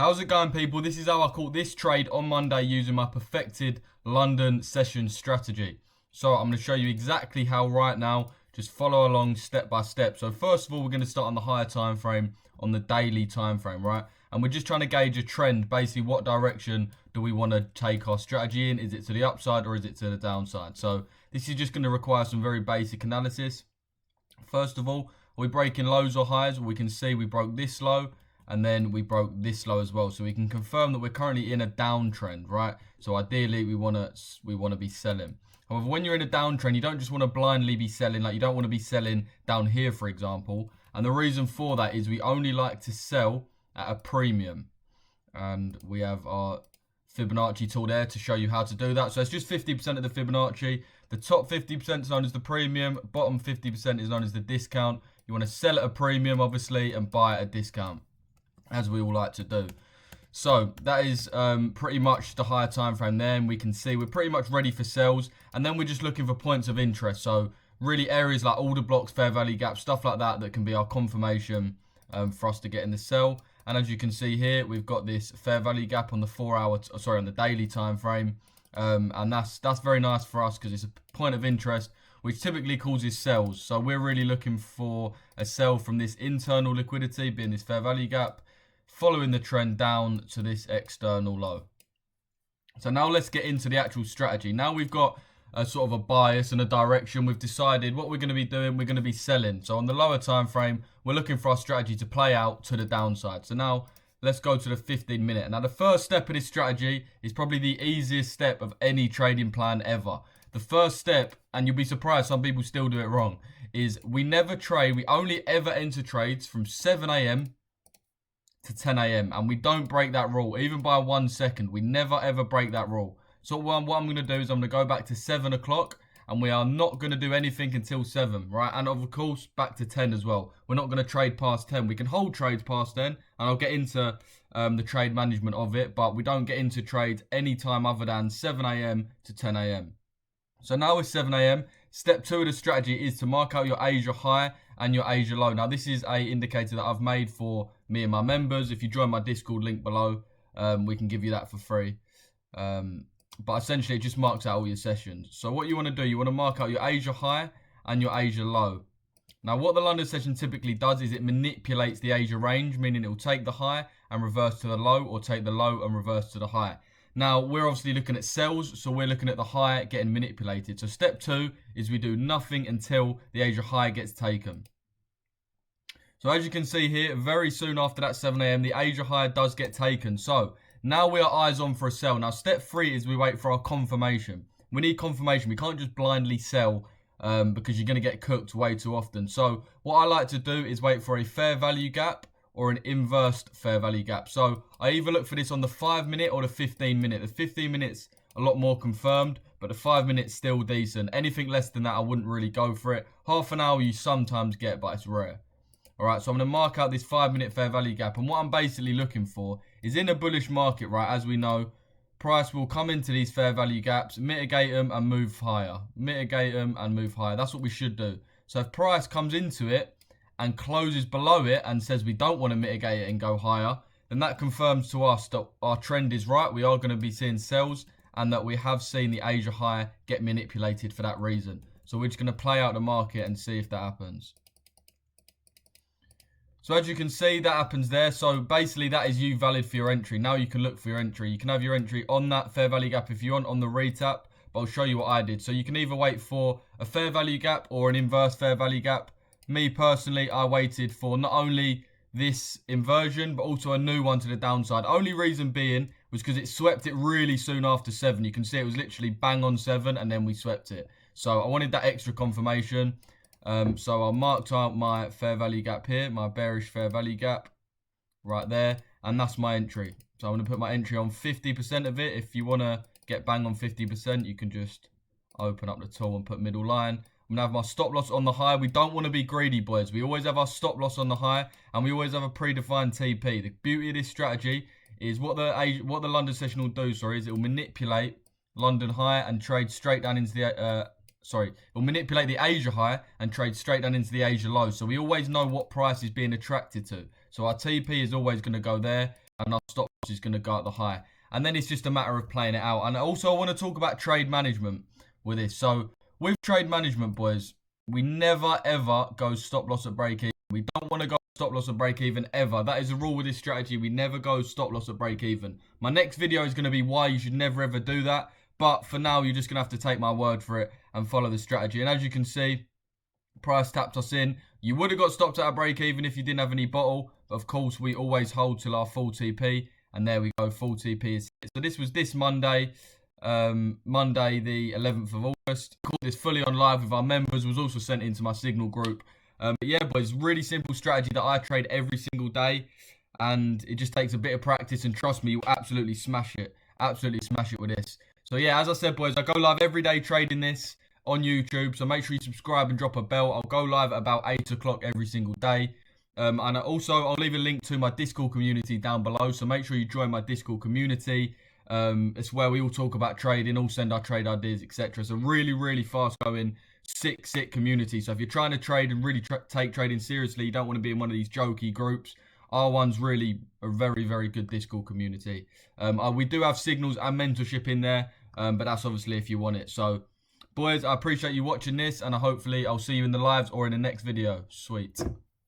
How's it going, people? This is how I caught this trade on Monday using my perfected London session strategy. So I'm going to show you exactly how right now. Just follow along step by step. So first of all, we're going to start on the higher time frame, on the daily time frame, right? And we're just trying to gauge a trend. Basically, what direction do we want to take our strategy in? Is it to the upside or is it to the downside? So this is just going to require some very basic analysis. First of all, are we breaking lows or highs? We can see we broke this low and then we broke this low as well. So we can confirm that we're currently in a downtrend, right? So ideally we want to be selling. However, when you're in a downtrend, you don't just want to blindly be selling. Like, you don't want to be selling down here, for example. And the reason for that is we only like to sell at a premium. And we have our Fibonacci tool there to show you how to do that. So it's just 50% of the Fibonacci. The top 50% is known as the premium. Bottom 50% is known as the discount. You want to sell at a premium, obviously, and buy at a discount, as we all like to do. So that is pretty much the higher time frame there, and we can see we're pretty much ready for sells, and then we're just looking for points of interest. So really areas like order blocks, fair value gaps, stuff like that can be our confirmation for us to get in the sell. And as you can see here, we've got this fair value gap on the on the daily time frame, and that's very nice for us because it's a point of interest which typically causes sells. So we're really looking for a sell from this internal liquidity, being this fair value gap, following the trend down to this external low. So now let's get into the actual strategy. Now we've got a sort of a bias and a direction. We've decided what we're going to be doing. We're going to be selling. So on the lower time frame, we're looking for our strategy to play out to the downside. So now let's go to the 15-minute. Now the first step of this strategy is probably the easiest step of any trading plan ever. The first step, and you'll be surprised some people still do it wrong, is we never trade. We only ever enter trades from 7 a.m. to 10 a.m. and we don't break that rule, even by 1 second. We never ever break that rule. So what I'm going to do is I'm going to go back to 7 o'clock, and we are not going to do anything until 7, right? And of course, back to 10 as well. We're not going to trade past 10. We can hold trades past 10, and I'll get into the trade management of it, but we don't get into trades any time other than 7 a.m. to 10 a.m. So now it's 7 a.m. Step 2 of the strategy is to mark out your Asia high and your Asia low. Now, this is a indicator that I've made for me and my members. If you join my Discord link below, we can give you that for free. But essentially, it just marks out all your sessions. So what you want to do, you want to mark out your Asia high and your Asia low. Now, what the London session typically does is it manipulates the Asia range, meaning it will take the high and reverse to the low, or take the low and reverse to the high. Now, we're obviously looking at sells, so we're looking at the high getting manipulated. So step 2 is we do nothing until the Asia high gets taken. So as you can see here, very soon after that 7 a.m, the Asia high does get taken. So now we are eyes on for a sell. Now, step 3 is we wait for our confirmation. We need confirmation. We can't just blindly sell because you're going to get cooked way too often. So what I like to do is wait for a fair value gap or an inversed fair value gap. So I either look for this on the 5-minute or the 15-minute. The 15 minutes a lot more confirmed, but the 5 minutes still decent. Anything less than that, I wouldn't really go for it. Half an hour you sometimes get, but it's rare. All right, so I'm going to mark out this 5-minute fair value gap. And what I'm basically looking for is, in a bullish market, right, as we know, price will come into these fair value gaps, mitigate them and move higher. Mitigate them and move higher. That's what we should do. So if price comes into it and closes below it and says we don't want to mitigate it and go higher, then that confirms to us that our trend is right. We are going to be seeing sells, and that we have seen the Asia high get manipulated for that reason. So we're just going to play out the market and see if that happens. So as you can see, that happens there. So basically that is you valid for your entry. Now you can look for your entry. You can have your entry on that fair value gap if you want, on the retap, but I'll show you what I did. So you can either wait for a fair value gap or an inverse fair value gap. Me personally, I waited for not only this inversion, but also a new one to the downside. Only reason being was because it swept it really soon after 7. You can see it was literally bang on 7, and then we swept it. So I wanted that extra confirmation. So I marked out my fair value gap here, my bearish fair value gap right there, and that's my entry. So I'm going to put my entry on 50% of it. If you want to get bang on 50%, you can just open up the tool and put middle line. I'm going to have my stop loss on the high. We don't want to be greedy, boys. We always have our stop loss on the high, and we always have a predefined TP. The beauty of this strategy is what the London session will do, is it will manipulate London high and trade straight down into the it'll manipulate the Asia high and trade straight down into the Asia low. So we always know what price is being attracted to. So our TP is always going to go there. and our stop loss is going to go at the high. And then it's just a matter of playing it out. And also I want to talk about trade management with this. So with trade management, boys, we never ever go stop loss at break even. We don't want to go stop loss at break even ever. That is a rule with this strategy. We never go stop loss at break even. My next video is going to be why you should never ever do that. But for now, you're just going to have to take my word for it and follow the strategy. And as you can see, price tapped us in. You would have got stopped at a break even if you didn't have any bottle. But of course, we always hold till our full TP. And there we go, full TP is hit. So this was this Monday, Monday the 11th of August. Caught this fully on live with our members. Was also sent into my Signal group. But yeah, boys, really simple strategy that I trade every single day. And it just takes a bit of practice. And trust me, you'll absolutely smash it. Absolutely smash it with this. So yeah, as I said, boys, I go live every day trading this on YouTube. So make sure you subscribe and drop a bell. I'll go live at about 8 o'clock every single day. And also, I'll leave a link to my Discord community down below. So make sure you join my Discord community. It's where we all talk about trading, all send our trade ideas, etc. It's a really, really fast-going, sick community. So if you're trying to trade and really take trading seriously, you don't want to be in one of these jokey groups. R1's really a very, very good Discord community. We do have signals and mentorship in there, but that's obviously if you want it. So, boys, I appreciate you watching this, and hopefully I'll see you in the lives or in the next video. Sweet.